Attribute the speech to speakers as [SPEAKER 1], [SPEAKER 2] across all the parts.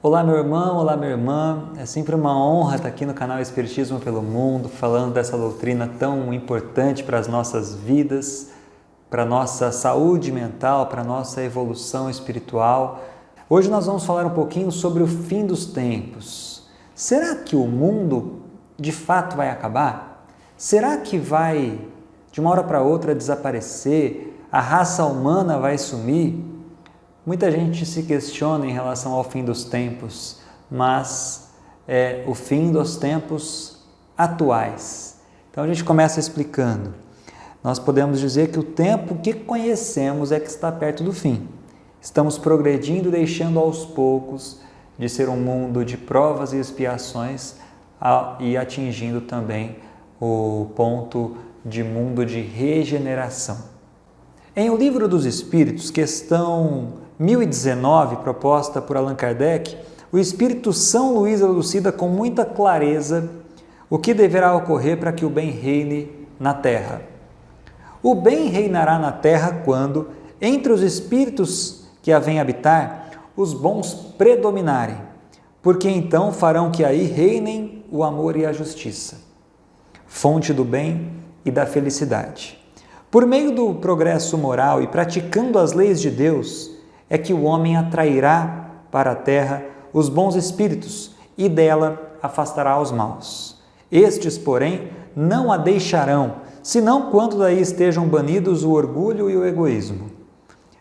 [SPEAKER 1] Olá, meu irmão, olá, minha irmã. É sempre uma honra estar aqui no canal Espiritismo pelo Mundo, falando dessa doutrina tão importante para as nossas vidas, para a nossa saúde mental, para a nossa evolução espiritual. Hoje nós vamos falar um pouquinho sobre o fim dos tempos. Será que o mundo de fato vai acabar? Será que vai, de uma hora para outra, desaparecer? A raça humana vai sumir? Muita gente se questiona em relação ao fim dos tempos, mas é o fim dos tempos atuais. Então a gente começa explicando. Nós podemos dizer que o tempo que conhecemos é que está perto do fim. Estamos progredindo, deixando aos poucos de ser um mundo de provas e expiações e atingindo também o ponto de mundo de regeneração. Em O Livro dos Espíritos, questão 1019, proposta por Allan Kardec, o Espírito São Luís elucida com muita clareza o que deverá ocorrer para que o bem reine na Terra. O bem reinará na Terra quando, entre os espíritos que a vêm habitar, os bons predominarem, porque então farão que aí reinem o amor e a justiça, fonte do bem e da felicidade. Por meio do progresso moral e praticando as leis de Deus, é que o homem atrairá para a terra os bons espíritos e dela afastará os maus. Estes, porém, não a deixarão, senão quando daí estejam banidos o orgulho e o egoísmo.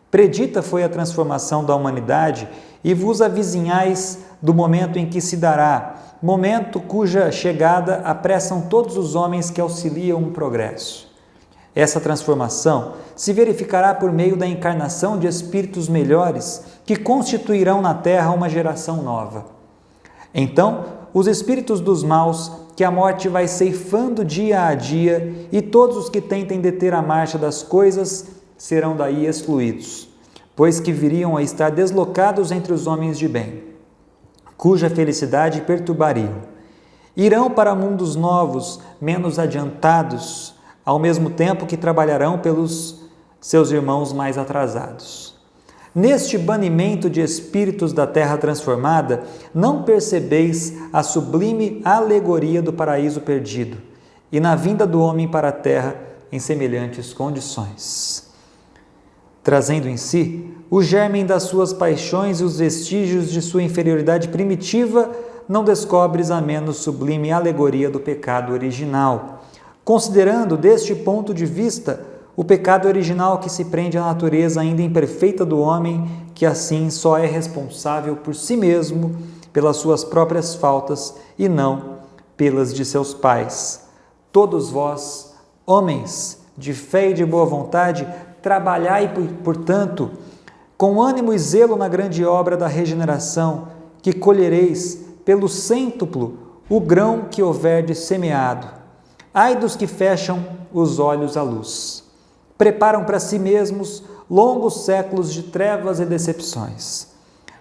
[SPEAKER 1] Predita foi a transformação da humanidade e vos avizinhais do momento em que se dará, momento cuja chegada apressam todos os homens que auxiliam o progresso. Essa transformação se verificará por meio da encarnação de espíritos melhores que constituirão na Terra uma geração nova. Então, os espíritos dos maus, que a morte vai ceifando dia a dia, e todos os que tentem deter a marcha das coisas, serão daí excluídos, pois que viriam a estar deslocados entre os homens de bem, cuja felicidade perturbariam. Irão para mundos novos, menos adiantados, ao mesmo tempo que trabalharão pelos seus irmãos mais atrasados. Neste banimento de espíritos da terra transformada, não percebeis a sublime alegoria do paraíso perdido e na vinda do homem para a terra em semelhantes condições, trazendo em si o germen das suas paixões e os vestígios de sua inferioridade primitiva, não descobres a menos sublime alegoria do pecado original, considerando deste ponto de vista o pecado original que se prende à natureza ainda imperfeita do homem, que assim só é responsável por si mesmo, pelas suas próprias faltas e não pelas de seus pais. Todos vós, homens de fé e de boa vontade, trabalhai, portanto, com ânimo e zelo na grande obra da regeneração, que colhereis pelo cêntuplo o grão que houverdes semeado. Ai dos que fecham os olhos à luz, preparam para si mesmos longos séculos de trevas e decepções.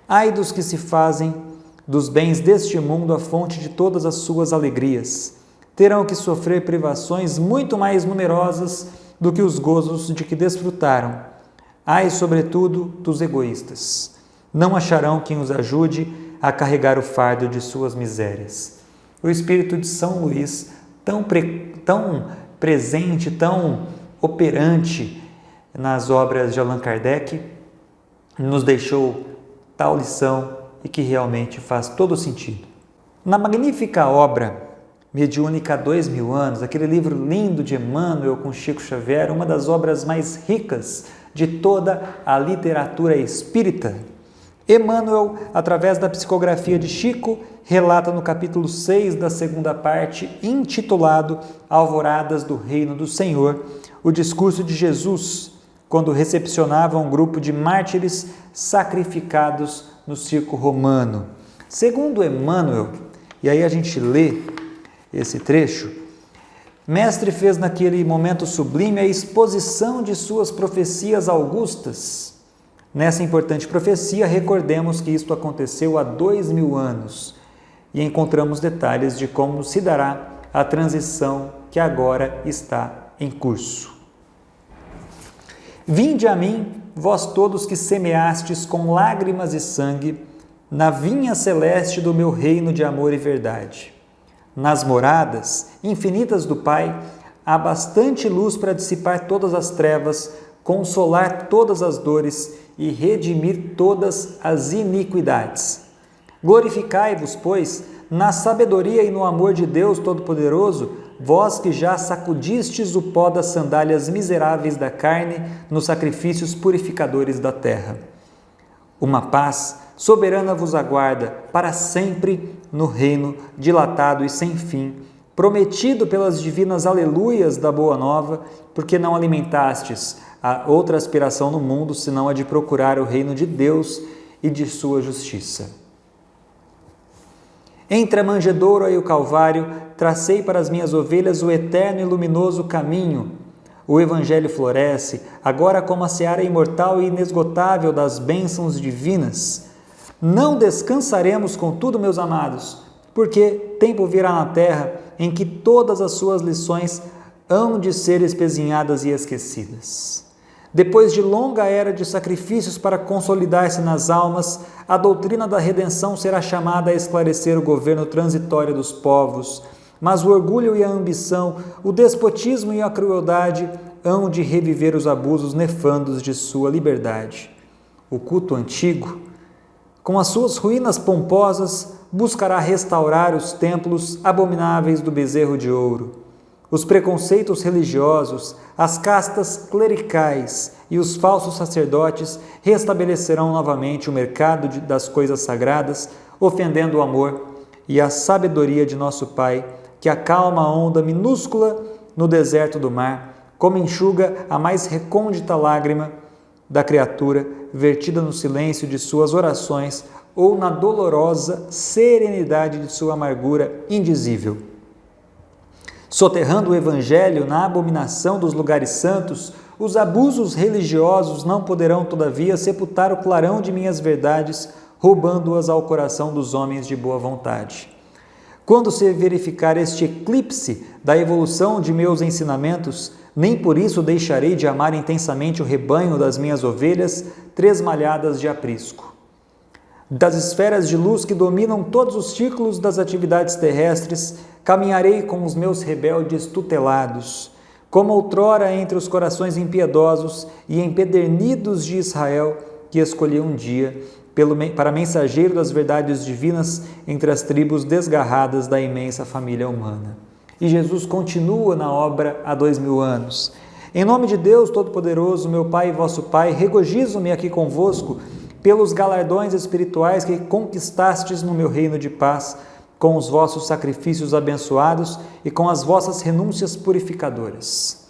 [SPEAKER 1] Ai dos que se fazem dos bens deste mundo a fonte de todas as suas alegrias, terão que sofrer privações muito mais numerosas do que os gozos de que desfrutaram. Ai, sobretudo, dos egoístas, não acharão quem os ajude a carregar o fardo de suas misérias. O Espírito de São Luís, tão presente, tão operante nas obras de Allan Kardec, nos deixou tal lição e que realmente faz todo sentido. Na magnífica obra mediúnica há 2000 anos, aquele livro lindo de Emmanuel com Chico Xavier, uma das obras mais ricas de toda a literatura espírita, Emmanuel, através da psicografia de Chico, relata no capítulo 6 da segunda parte, intitulado Alvoradas do Reino do Senhor, o discurso de Jesus, quando recepcionava um grupo de mártires sacrificados no circo romano. Segundo Emmanuel, e aí a gente lê esse trecho, Mestre fez naquele momento sublime a exposição de suas profecias augustas. Nessa importante profecia, recordemos que isto aconteceu há 2000 anos e encontramos detalhes de como se dará a transição que agora está em curso. Vinde a mim, vós todos que semeastes com lágrimas e sangue na vinha celeste do meu reino de amor e verdade. Nas moradas infinitas do Pai, há bastante luz para dissipar todas as trevas, consolar todas as dores e redimir todas as iniquidades. Glorificai-vos, pois, na sabedoria e no amor de Deus Todo-Poderoso, vós que já sacudistes o pó das sandálias miseráveis da carne nos sacrifícios purificadores da terra. Uma paz soberana vos aguarda para sempre no reino dilatado e sem fim, prometido pelas divinas aleluias da Boa Nova, porque não alimentastes a outra aspiração no mundo, senão a de procurar o reino de Deus e de sua justiça. Entre a manjedoura e o Calvário, tracei para as minhas ovelhas o eterno e luminoso caminho. O Evangelho floresce, agora como a seara imortal e inesgotável das bênçãos divinas. Não descansaremos, contudo, meus amados, porque tempo virá na terra em que todas as suas lições hão de ser espezinhadas e esquecidas. Depois de longa era de sacrifícios para consolidar-se nas almas, a doutrina da redenção será chamada a esclarecer o governo transitório dos povos, mas o orgulho e a ambição, o despotismo e a crueldade hão de reviver os abusos nefandos de sua liberdade. O culto antigo, com as suas ruínas pomposas, buscará restaurar os templos abomináveis do bezerro de ouro. Os preconceitos religiosos, as castas clericais e os falsos sacerdotes restabelecerão novamente o mercado das coisas sagradas, ofendendo o amor e a sabedoria de nosso Pai, que acalma a onda minúscula no deserto do mar, como enxuga a mais recôndita lágrima da criatura, vertida no silêncio de suas orações ou na dolorosa serenidade de sua amargura indizível. Soterrando o Evangelho na abominação dos lugares santos, os abusos religiosos não poderão, todavia, sepultar o clarão de minhas verdades, roubando-as ao coração dos homens de boa vontade. Quando se verificar este eclipse da evolução de meus ensinamentos, nem por isso deixarei de amar intensamente o rebanho das minhas ovelhas tresmalhadas de aprisco. Das esferas de luz que dominam todos os ciclos das atividades terrestres, caminharei com os meus rebeldes tutelados, como outrora entre os corações impiedosos e empedernidos de Israel, que escolhi um dia para mensageiro das verdades divinas entre as tribos desgarradas da imensa família humana. E Jesus continua na obra há 2000 anos. Em nome de Deus Todo-Poderoso, meu Pai e vosso Pai, regozijo-me aqui convosco pelos galardões espirituais que conquistastes no meu reino de paz, com os vossos sacrifícios abençoados e com as vossas renúncias purificadoras.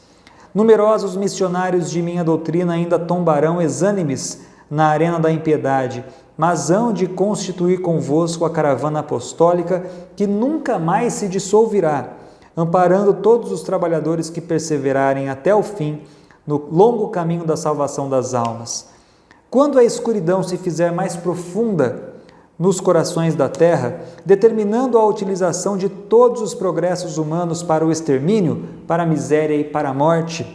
[SPEAKER 1] Numerosos missionários de minha doutrina ainda tombarão exânimes na arena da impiedade, mas hão de constituir convosco a caravana apostólica que nunca mais se dissolverá, amparando todos os trabalhadores que perseverarem até o fim no longo caminho da salvação das almas. Quando a escuridão se fizer mais profunda nos corações da terra, determinando a utilização de todos os progressos humanos para o extermínio, para a miséria e para a morte,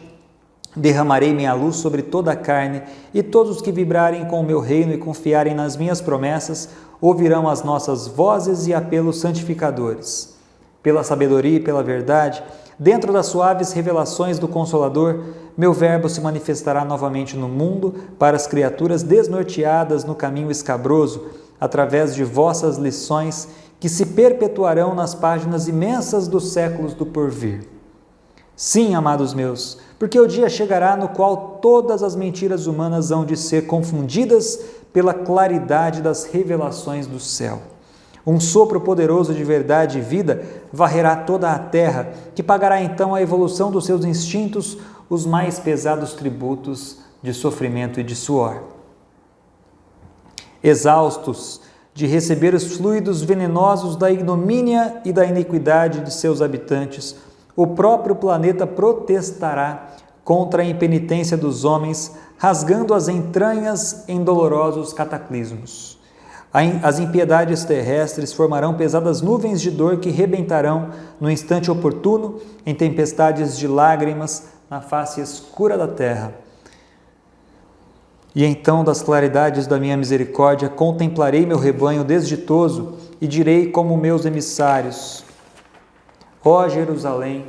[SPEAKER 1] derramarei minha luz sobre toda a carne, e todos os que vibrarem com o meu reino e confiarem nas minhas promessas, ouvirão as nossas vozes e apelos santificadores. Pela sabedoria e pela verdade, dentro das suaves revelações do Consolador, meu verbo se manifestará novamente no mundo para as criaturas desnorteadas no caminho escabroso, através de vossas lições que se perpetuarão nas páginas imensas dos séculos do porvir. Sim, amados meus, porque o dia chegará no qual todas as mentiras humanas hão de ser confundidas pela claridade das revelações do céu. Um sopro poderoso de verdade e vida varrerá toda a terra, que pagará então a evolução dos seus instintos os mais pesados tributos de sofrimento e de suor. Exaustos de receber os fluidos venenosos da ignomínia e da iniquidade de seus habitantes, o próprio planeta protestará contra a impenitência dos homens, rasgando as entranhas em dolorosos cataclismos. As impiedades terrestres formarão pesadas nuvens de dor que rebentarão no instante oportuno em tempestades de lágrimas na face escura da terra. E então, das claridades da minha misericórdia, contemplarei meu rebanho desditoso e direi como meus emissários: ó Jerusalém,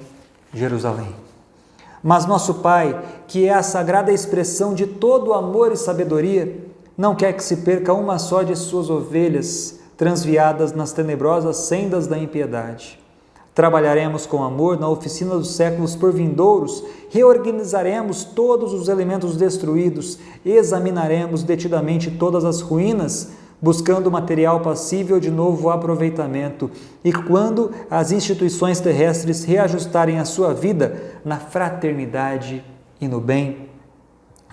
[SPEAKER 1] Jerusalém. Mas nosso Pai, que é a sagrada expressão de todo amor e sabedoria, não quer que se perca uma só de suas ovelhas, transviadas nas tenebrosas sendas da impiedade. Trabalharemos com amor na oficina dos séculos por vindouros, reorganizaremos todos os elementos destruídos, examinaremos detidamente todas as ruínas, buscando material passível de novo aproveitamento. E quando as instituições terrestres reajustarem a sua vida na fraternidade e no bem,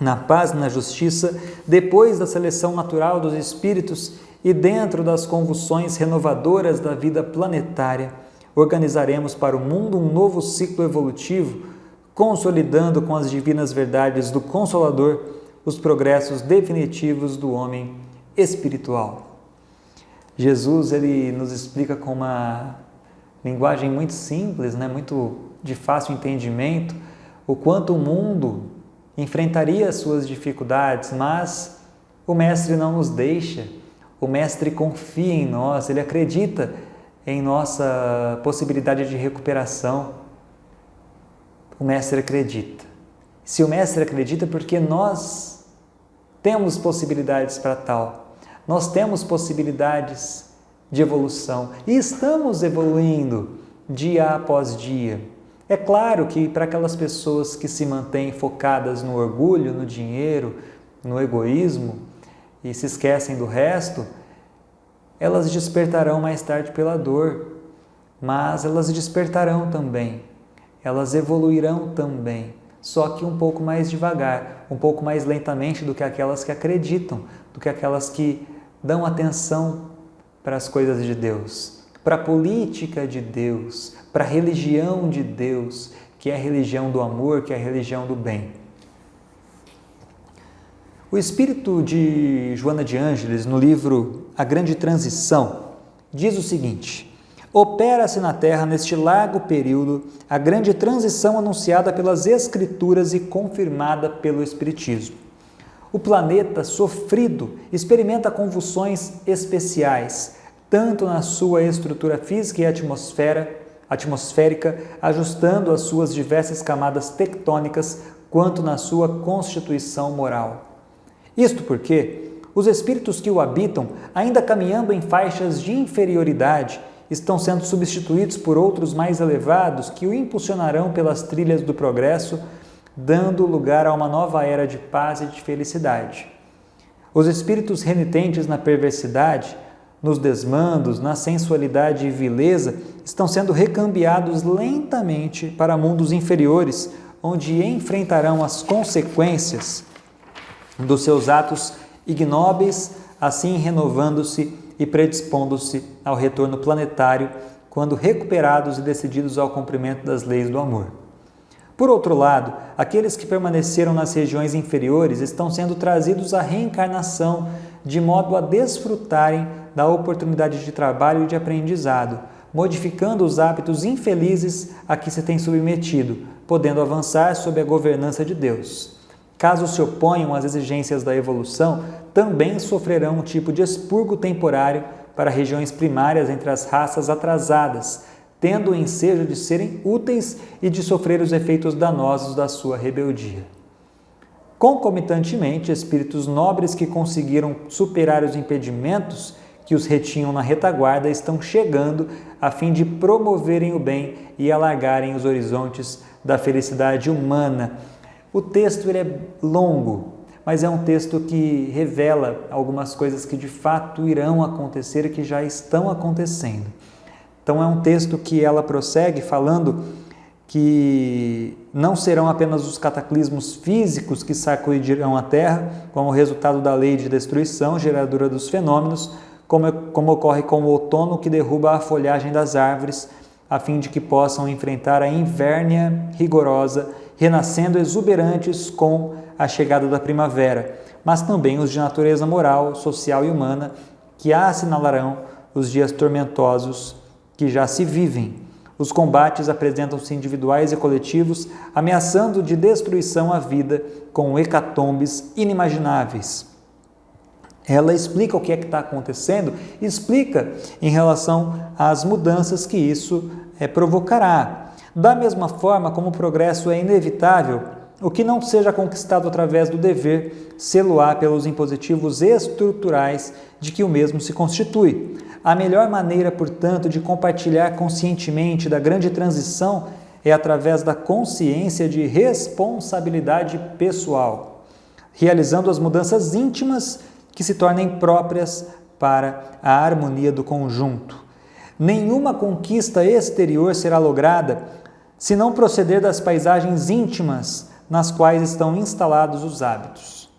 [SPEAKER 1] na paz e na justiça, depois da seleção natural dos espíritos e dentro das convulsões renovadoras da vida planetária, organizaremos para o mundo um novo ciclo evolutivo, consolidando com as divinas verdades do Consolador os progressos definitivos do homem espiritual. Jesus, ele nos explica com uma linguagem muito simples, muito de fácil entendimento, o quanto o mundo enfrentaria as suas dificuldades, mas o Mestre não nos deixa, o Mestre confia em nós, ele acredita em nossa possibilidade de recuperação. O Mestre acredita. Se o Mestre acredita, porque nós temos possibilidades para tal. Nós temos possibilidades de evolução e estamos evoluindo dia após dia. É claro que para aquelas pessoas que se mantêm focadas no orgulho, no dinheiro, no egoísmo e se esquecem do resto, elas despertarão mais tarde pela dor, mas elas despertarão também, elas evoluirão também, só que um pouco mais devagar, um pouco mais lentamente do que aquelas que acreditam, do que aquelas que dão atenção para as coisas de Deus, para a política de Deus, para a religião de Deus, que é a religião do amor, que é a religião do bem. O espírito de Joana de Ângeles, no livro A Grande Transição, diz o seguinte: opera-se na Terra neste largo período a grande transição anunciada pelas Escrituras e confirmada pelo Espiritismo. O planeta sofrido experimenta convulsões especiais, tanto na sua estrutura física e atmosférica, ajustando as suas diversas camadas tectônicas, quanto na sua constituição moral. Isto porque os espíritos que o habitam, ainda caminhando em faixas de inferioridade, estão sendo substituídos por outros mais elevados que o impulsionarão pelas trilhas do progresso, dando lugar a uma nova era de paz e de felicidade. Os espíritos renitentes na perversidade, nos desmandos, na sensualidade e vileza, estão sendo recambiados lentamente para mundos inferiores, onde enfrentarão as consequências dos seus atos ignóbeis, assim renovando-se e predispondo-se ao retorno planetário, quando recuperados e decididos ao cumprimento das leis do amor. Por outro lado, aqueles que permaneceram nas regiões inferiores estão sendo trazidos à reencarnação, de modo a desfrutarem da oportunidade de trabalho e de aprendizado, modificando os hábitos infelizes a que se tem submetido, podendo avançar sob a governança de Deus. Caso se oponham às exigências da evolução, também sofrerão um tipo de expurgo temporário para regiões primárias entre as raças atrasadas, tendo o ensejo de serem úteis e de sofrer os efeitos danosos da sua rebeldia. Concomitantemente, espíritos nobres que conseguiram superar os impedimentos que os retinham na retaguarda estão chegando a fim de promoverem o bem e alargarem os horizontes da felicidade humana. O texto ele é longo, mas é um texto que revela algumas coisas que de fato irão acontecer e que já estão acontecendo. Então é um texto que ela prossegue falando que não serão apenas os cataclismos físicos que sacudirão a Terra, como resultado da lei de destruição, geradora dos fenômenos, como ocorre com o outono que derruba a folhagem das árvores, a fim de que possam enfrentar a invérnia rigorosa, renascendo exuberantes com a chegada da primavera, mas também os de natureza moral, social e humana, que assinalarão os dias tormentosos que já se vivem. Os combates apresentam-se individuais e coletivos, ameaçando de destruição a vida com hecatombes inimagináveis. Ela explica o que é que está acontecendo, explica em relação às mudanças que isso provocará. Da mesma forma como o progresso é inevitável, o que não seja conquistado através do dever sê-lo-á pelos impositivos estruturais de que o mesmo se constitui. A melhor maneira, portanto, de compartilhar conscientemente da grande transição é através da consciência de responsabilidade pessoal, realizando as mudanças íntimas que se tornem próprias para a harmonia do conjunto. Nenhuma conquista exterior será lograda se não proceder das paisagens íntimas nas quais estão instalados os hábitos.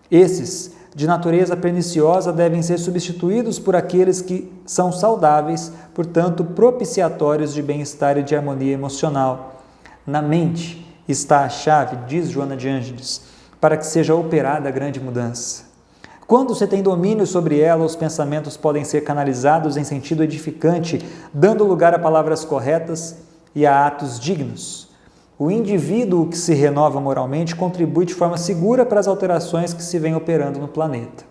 [SPEAKER 1] Esses, de natureza perniciosa, devem ser substituídos por aqueles que são saudáveis, portanto propiciatórios de bem-estar e de harmonia emocional. Na mente está a chave, diz Joana de Ângeles, para que seja operada a grande mudança. Quando se tem domínio sobre ela, os pensamentos podem ser canalizados em sentido edificante, dando lugar a palavras corretas e a atos dignos. O indivíduo que se renova moralmente contribui de forma segura para as alterações que se vêm operando no planeta.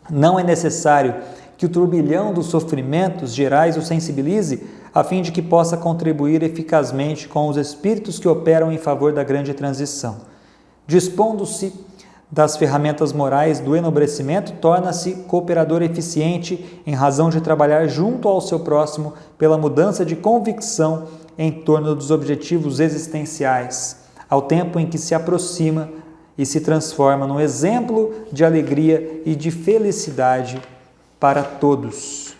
[SPEAKER 1] Não é necessário que o turbilhão dos sofrimentos gerais o sensibilize, a fim de que possa contribuir eficazmente com os espíritos que operam em favor da grande transição. Dispondo-se das ferramentas morais do enobrecimento, torna-se cooperador eficiente em razão de trabalhar junto ao seu próximo pela mudança de convicção em torno dos objetivos existenciais, ao tempo em que se aproxima e se transforma num exemplo de alegria e de felicidade para todos.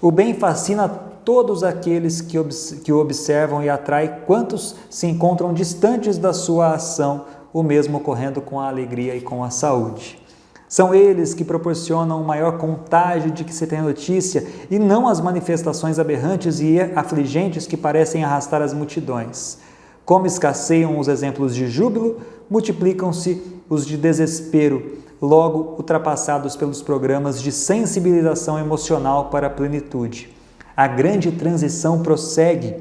[SPEAKER 1] O bem fascina todos aqueles que o observam e atrai quantos se encontram distantes da sua ação, o mesmo ocorrendo com a alegria e com a saúde. São eles que proporcionam o maior contágio de que se tem notícia e não as manifestações aberrantes e afligentes que parecem arrastar as multidões. Como escasseiam os exemplos de júbilo, multiplicam-se os de desespero, logo ultrapassados pelos programas de sensibilização emocional para a plenitude. A grande transição prossegue,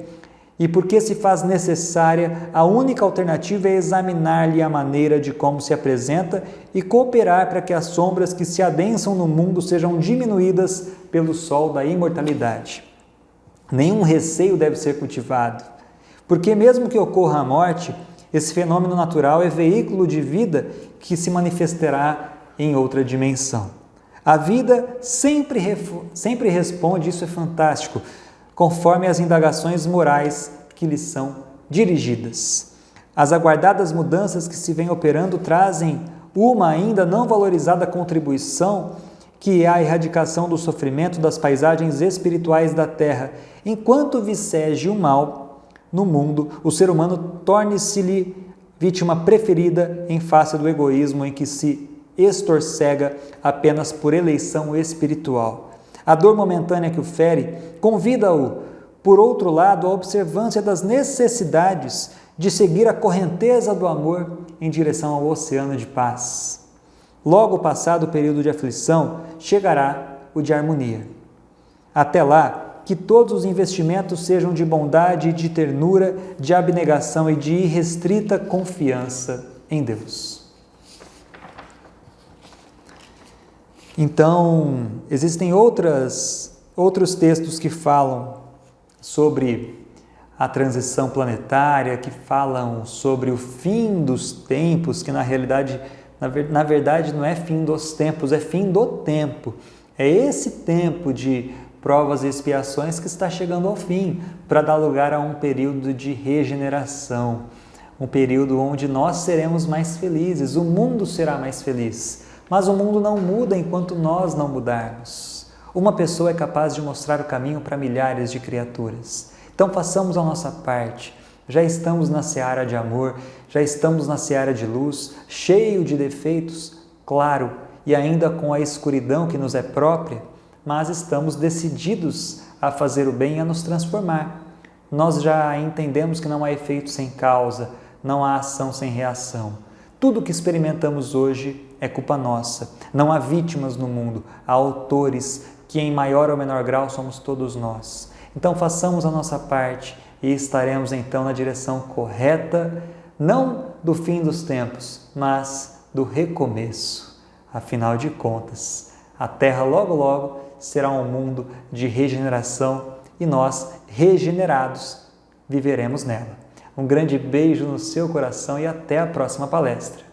[SPEAKER 1] e porque se faz necessária, a única alternativa é examinar-lhe a maneira de como se apresenta e cooperar para que as sombras que se adensam no mundo sejam diminuídas pelo sol da imortalidade. Nenhum receio deve ser cultivado, porque mesmo que ocorra a morte, esse fenômeno natural é veículo de vida que se manifestará em outra dimensão. A vida sempre responde, isso é fantástico, conforme as indagações morais que lhes são dirigidas. As aguardadas mudanças que se vêm operando trazem uma ainda não valorizada contribuição, que é a erradicação do sofrimento das paisagens espirituais da Terra. Enquanto vicege o mal no mundo, o ser humano torne-se-lhe vítima preferida em face do egoísmo em que se estorcega apenas por eleição espiritual. A dor momentânea que o fere convida-o, por outro lado, à observância das necessidades de seguir a correnteza do amor em direção ao oceano de paz. Logo passado o período de aflição, chegará o de harmonia. Até lá, que todos os investimentos sejam de bondade e de ternura, de abnegação e de irrestrita confiança em Deus. Então, existem outros textos que falam sobre a transição planetária, que falam sobre o fim dos tempos, que na realidade, na verdade não é fim dos tempos, é fim do tempo. É esse tempo de provas e expiações que está chegando ao fim, para dar lugar a um período de regeneração, um período onde nós seremos mais felizes, o mundo será mais feliz. Mas o mundo não muda enquanto nós não mudarmos. Uma pessoa é capaz de mostrar o caminho para milhares de criaturas. Então façamos a nossa parte. Já estamos na seara de amor, já estamos na seara de luz, cheio de defeitos, claro, e ainda com a escuridão que nos é própria, mas estamos decididos a fazer o bem e a nos transformar. Nós já entendemos que não há efeito sem causa, não há ação sem reação. Tudo o que experimentamos hoje é culpa nossa. Não há vítimas no mundo, há autores que em maior ou menor grau somos todos nós. Então façamos a nossa parte e estaremos então na direção correta, não do fim dos tempos, mas do recomeço. Afinal de contas, a Terra logo logo será um mundo de regeneração e nós, regenerados, viveremos nela. Um grande beijo no seu coração e até a próxima palestra.